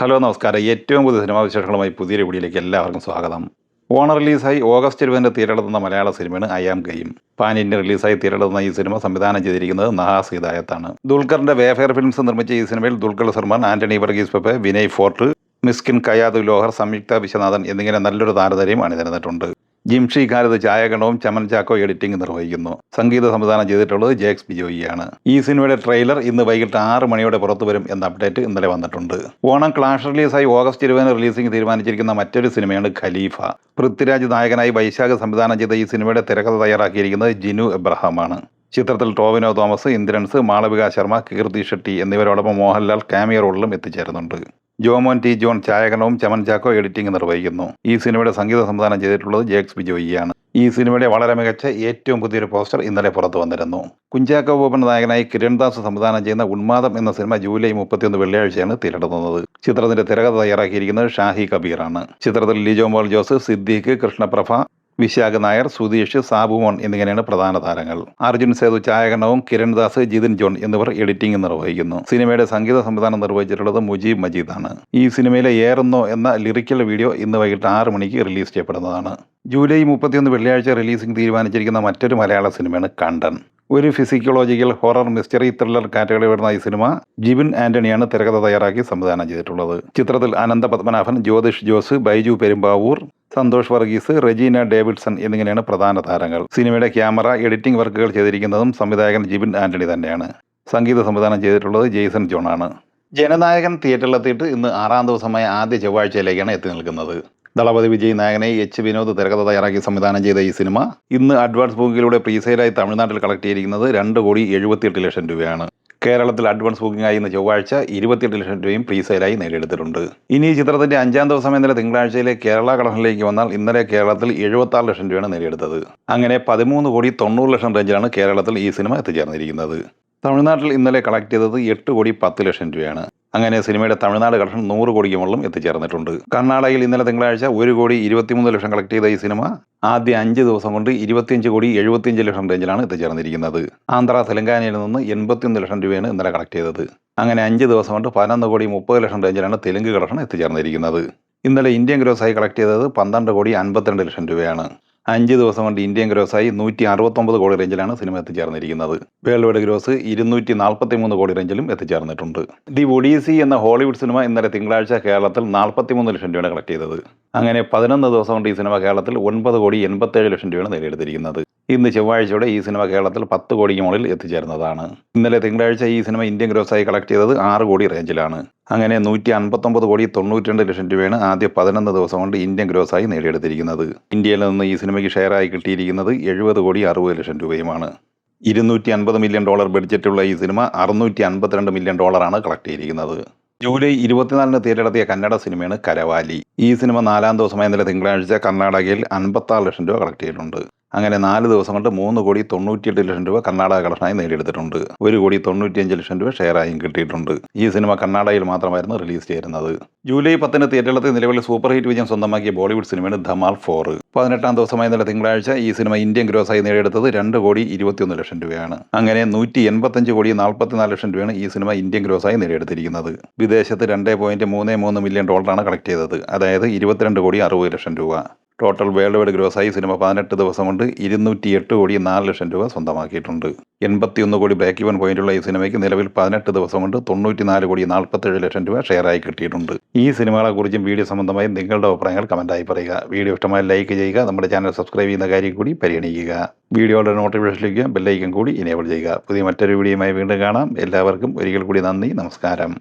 Hello നമസ്കാരം. ഏറ്റവും പുതിയ സിനിമാ വിശേഷങ്ങളുമായി പുതിയൊരു വീഡിയോയിലേക്ക് എല്ലാവർക്കും സ്വാഗതം. ഓണം റിലീസായി ഓഗസ്റ്റ് 20 തീരെടുത്തുന്ന മലയാള സിനിമയാണ് I am game. Pan Indian റിലീസായി തീരെടുത്തുന്ന ഈ സിനിമ സംവിധാനം ചെയ്തിരിക്കുന്നത് നഹാസ് ഹിദായത്താണ്. ദുൽഖറിന്റെ വേഫെയർ ഫിലിംസ് നിർമ്മിച്ച ഈ സിനിമയിൽ ദുൽഖർ സൽമാൻ, ആന്റണി വർഗീസ് പെപ്പെ, വിനയ് ഫോർട്ട്, മിസ്കിൻ കയാദ് ലോഹർ, സംയുക്ത വിശ്വനാഥൻ എന്നിങ്ങനെ നല്ലൊരു താരനിരയും അണിനിരന്നിട്ടുണ്ട്. ജിംഷി ഖാലിദ് ഛായാഗ്രഹണവും ചമൻ ചാക്കോ എഡിറ്റിംഗ് നിർവഹിക്കുന്നു. സംഗീത സംവിധാനം ചെയ്തിട്ടുള്ളത് ജേക്സ് ബിജോയിയാണ്. ഈ സിനിമയുടെ ട്രെയിലർ ഇന്ന് വൈകിട്ട് 6 മണിയോടെ പുറത്തു വരും എന്ന അപ്ഡേറ്റ് ഇന്നലെ വന്നിട്ടുണ്ട്. ഓണം ക്ലാഷ് റിലീസായി ഓഗസ്റ്റ് 20 റിലീസിംഗ് തീരുമാനിച്ചിരിക്കുന്ന മറ്റൊരു സിനിമയാണ് ഖലീഫ. പൃഥ്വിരാജ് നായകനായി വൈശാഖ് സംവിധാനം ചെയ്ത ഈ സിനിമയുടെ തിരക്കഥ തയ്യാറാക്കിയിരിക്കുന്നത് ജിനു എബ്രഹാമാണ്. ചിത്രത്തിൽ ടോവിനോ തോമസ്, ഇന്ദ്രൻസ്, മാളവിക ശർമ്മ, കീർത്തി ഷെട്ടി എന്നിവരോടൊപ്പം മോഹൻലാൽ കാമിയോ റോളിലും എത്തിച്ചേരുന്നുണ്ട്. ജോമോൻ ടി ജോൺ ഛായാഗ്രഹണവും ചമൻ ചാക്കോ എഡിറ്റിംഗ് നിർവഹിക്കുന്നു. ഈ സിനിമയുടെ സംഗീത സംവിധാനം ചെയ്തിട്ടുള്ളത് ജേക്സ് ബിജോയിയാണ്. ഈ സിനിമയുടെ വളരെ മികച്ച ഏറ്റവും പുതിയൊരു പോസ്റ്റർ ഇന്നലെ പുറത്തു വന്നിരുന്നു. കുഞ്ചാക്കോ ബോബൻ നായകനായി കിരൺദാസ് സംവിധാനം ചെയ്യുന്ന ഉന്മാദം എന്ന സിനിമ ജൂലൈ 31 വെള്ളിയാഴ്ചയാണ് തിരഞ്ഞെടുക്കുന്നത്. ചിത്രത്തിന്റെ തിരക്കഥ തയ്യാറാക്കിയിരിക്കുന്നത് ഷാഹി കബീറാണ്. ചിത്രത്തിൽ ലിജോ മോൾ ജോസ്, സിദ്ദീഖ്, കൃഷ്ണപ്രഭ, വിശാഖ് നായർ, സുധീഷ്, സാബുമോൻ എന്നിങ്ങനെയാണ് പ്രധാന താരങ്ങൾ. അർജുൻ സേതു ഛായാഗ്രഹണവും കിരൺദാസ്, ജിതിൻ ജോൺ എന്നിവർ എഡിറ്റിംഗ് നിർവഹിക്കുന്നു. സിനിമയുടെ സംഗീത സംവിധാനം നിർവഹിച്ചിട്ടുള്ളത് മുജീബ് മജീദാണ്. ഈ സിനിമയിലെ ഏറുന്നോ എന്ന ലിറിക്കൽ വീഡിയോ ഇന്ന് വൈകിട്ട് 6 മണിക്ക് റിലീസ് ചെയ്യപ്പെടുന്നതാണ്. ജൂലൈ 31 വെള്ളിയാഴ്ച റിലീസിംഗ് തീരുമാനിച്ചിരിക്കുന്ന മറ്റൊരു മലയാള സിനിമയാണ് കണ്ടൻ. ഒരു ഫിസിക്കോളജിക്കൽ ഹൊറർ മിസ്റ്ററി ത്രില്ലർ കാറ്റഗറി വരുന്ന ഈ സിനിമ ജിബിൻ ആന്റണിയാണ് തിരക്കഥ തയ്യാറാക്കി സംവിധാനം ചെയ്തിട്ടുള്ളത്. ചിത്രത്തിൽ അനന്ത പത്മനാഭൻ, ജ്യോതിഷ് ജോസ്, ബൈജു പെരുമ്പാവൂർ, സന്തോഷ് വർഗീസ്, റെജീന ഡേവിഡ്സൺ എന്നിങ്ങനെയാണ് പ്രധാന താരങ്ങൾ. സിനിമയുടെ ക്യാമറ, എഡിറ്റിംഗ് വർക്കുകൾ ചെയ്തിരിക്കുന്നതും സംവിധായകൻ ജിബിൻ ആന്റണി തന്നെയാണ്. സംഗീത സംവിധാനം ചെയ്തിട്ടുള്ളത് ജെയ്സൺ ജോണാണ്. ജനനായകൻ തിയേറ്ററിലെത്തിയിട്ട് ഇന്ന് 6ാം ദിവസമായ ആദ്യ ചൊവ്വാഴ്ചയിലേക്കാണ് എത്തി നിൽക്കുന്നത്. ദളപതി വിജയ് നായകനായി എച്ച് വിനോദ് തിരക്കഥ തയ്യാറാക്കി സംവിധാനം ചെയ്ത ഈ സിനിമ ഇന്ന് അഡ്വാൻസ് ബുക്കിങ്ങിലൂടെ പ്രീസെയിലായി തമിഴ്നാട്ടിൽ കളക്ട് ചെയ്തിരിക്കുന്നത് 2,78 ലക്ഷം രൂപയാണ്. കേരളത്തിൽ അഡ്വാൻസ് ബുക്കിംഗായി ഇന്ന് ചൊവ്വാഴ്ച 28 ലക്ഷം രൂപയും പ്രീസെയിലായി നേടിയെടുത്തിട്ടുണ്ട്. ഇനി ഈ ചിത്രത്തിന്റെ 5ാം ദിവസം ഇന്നലെ തിങ്കളാഴ്ചയിലെ കേരള കളക്ഷനിലേക്ക് വന്നാൽ ഇന്നലെ കേരളത്തിൽ 76 ലക്ഷം രൂപയാണ് നേടിയെടുത്തത്. അങ്ങനെ 13,90 ലക്ഷം റേഞ്ചിലാണ് കേരളത്തിൽ ഈ സിനിമ എത്തിച്ചേർന്നിരിക്കുന്നത്. തമിഴ്നാട്ടിൽ ഇന്നലെ കളക്ട് ചെയ്തത് 8,10 ലക്ഷം രൂപയാണ്. അങ്ങനെ സിനിമയുടെ തമിഴ്നാട് കളക്ഷൻ 100 കോടിക്ക് മുകളിലും എത്തിച്ചേർന്നിട്ടുണ്ട്. കർണാടകയിൽ ഇന്നലെ തിങ്കളാഴ്ച 1,23 ലക്ഷം കളക്ട് ചെയ്ത ഈ സിനിമ ആദ്യ 5 ദിവസം കൊണ്ട് 25,75 ലക്ഷം റേഞ്ചിലാണ് എത്തിച്ചേർന്നിരിക്കുന്നത്. ആന്ധ്ര, തെലങ്കാനയിൽ നിന്ന് 81 ലക്ഷം രൂപയാണ് ഇന്നലെ കളക്ട് ചെയ്തത്. അങ്ങനെ 5 ദിവസം കൊണ്ട് 11,30 ലക്ഷം റേഞ്ചിലാണ് തെലുങ്ക് കളക്ഷൻ എത്തിച്ചേർന്നിരിക്കുന്നത്. ഇന്നലെ ഇന്ത്യൻ ഗ്രോസായി കളക്ട് ചെയ്തത് 12,52 ലക്ഷം രൂപയാണ്. 5 ദിവസം കൊണ്ട് ഇന്ത്യൻ ഗ്രോസായി 169 കോടി റേഞ്ചിലാണ് സിനിമ എത്തിച്ചേർന്നിരിക്കുന്നത്. വേൾഡ് വൈഡ് ഗ്രോസ് 243 കോടി റേഞ്ചിലും എത്തിച്ചേർന്നിട്ടുണ്ട്. ദി ഒഡീസി എന്ന ഹോളിവുഡ് സിനിമ ഇന്നലെ തിങ്കളാഴ്ച കേരളത്തിൽ 43 ലക്ഷം രൂപയാണ് കളക്ട് ചെയ്തത്. അങ്ങനെ 11 ദിവസം കൊണ്ട് ഈ സിനിമ കേരളത്തിൽ 9,87 ലക്ഷം രൂപയാണ് നേടിയെടുത്തിരിക്കുന്നത്. ഇന്ന് ചൊവ്വാഴ്ചയോടെ ഈ സിനിമ കേരളത്തിൽ 10 കോടിക്ക് മുകളിൽ എത്തിച്ചേർന്നതാണ്. ഇന്നലെ തിങ്കളാഴ്ച ഈ സിനിമ ഇന്ത്യൻ ഗ്രോസായി കളക്ട് ചെയ്തത് 6 കോടി റേഞ്ചിലാണ്. അങ്ങനെ 159,92 ലക്ഷം രൂപയാണ് ആദ്യ 11 ദിവസം കൊണ്ട് ഇന്ത്യൻ ഗ്രോസായി നേടിയെടുത്തിരിക്കുന്നത്. ഇന്ത്യയിൽ നിന്ന് ഈ സിനിമയ്ക്ക് ഷെയറായി കിട്ടിയിരിക്കുന്നത് 70,60 ലക്ഷം രൂപയുമാണ്. $250 മില്യൺ ബഡ്ജറ്റുള്ള ഈ സിനിമ $652 മില്യൺ കളക്ട് ചെയ്തിരിക്കുന്നത്. ജൂലൈ 24 തിയേറ്ററെത്തിയ കന്നഡ സിനിമയാണ് കരവാലി. ഈ സിനിമ 4ാം ദിവസമായ ഇന്നലെ തിങ്കളാഴ്ച കർണാടകയിൽ 56 ലക്ഷം രൂപ കളക്ട് ചെയ്തിട്ടുണ്ട്. അങ്ങനെ 4 ദിവസം കൊണ്ട് 3,98 ലക്ഷം രൂപ കർണാടക കളക്ഷനായി നേടിയെടുത്തിട്ടുണ്ട്. 1,95 ലക്ഷം രൂപ ഷെയറായും കിട്ടിയിട്ടുണ്ട്. ഈ സിനിമ കർണാടകയിൽ മാത്രമായിരുന്നു റിലീസ് ചെയ്യുന്നത്. ജൂലൈ 10 തിയേറ്ററിലെത്തി നിലവിൽ സൂപ്പർ ഹിറ്റ് വിജയം സ്വന്തമാക്കിയ ബോളിവുഡ് സിനിമയാണ് ധമാൽ 4. 18ാം ദിവസമായ ഇന്നലെ തിങ്കളാഴ്ച ഈ സിനിമ ഇന്ത്യൻ ഗ്രോസായി നേടിയെടുത്തത് 2,21 ലക്ഷം രൂപയാണ്. അങ്ങനെ 185,44 ലക്ഷം രൂപയാണ് ഈ സിനിമ ഇന്ത്യൻ ഗ്രോസായി നേടിയെടുത്തിരിക്കുന്നത്. വിദേശത്ത് 2.33 മില്യൺ കളക്ട് ചെയ്തത്, അതായത് 22,60 ലക്ഷം രൂപ. ടോട്ടൽ വേൾഡ് വൈഡ് ഗ്രോസായി സിനിമ 18 ദിവസം കൊണ്ട് 208,04 ലക്ഷം രൂപ സ്വന്തമാക്കിയിട്ടുണ്ട്. 81 കോടി ബ്രേക്ക് ഈവൻ പോയിന്റുള്ള ഈ സിനിമയ്ക്ക് നിലവിൽ 18 ദിവസം കൊണ്ട് 94,47 ലക്ഷം രൂപ ഷെയറായി കിട്ടിയിട്ടുണ്ട്. ഈ സിനിമകളെക്കുറിച്ചും വീഡിയോ സംബന്ധമായി നിങ്ങളുടെ അഭിപ്രായങ്ങൾ കമൻറ്റായി പറയുക. വീഡിയോ ഇഷ്ടമായി ലൈക്ക് ചെയ്യുക. നമ്മുടെ ചാനൽ സബ്സ്ക്രൈബ് ചെയ്യുന്ന കാര്യം കൂടി പരിഗണിക്കുക. വീഡിയോയുടെ നോട്ടിഫിക്കേഷനിലേക്ക് ബെല്ലൈക്കൻ കൂടി ഇനേബിൾ ചെയ്യുക. പുതിയ മറ്റൊരു വീഡിയോയുമായി വീണ്ടും കാണാം. എല്ലാവർക്കും ഒരിക്കൽ കൂടി നന്ദി, നമസ്കാരം.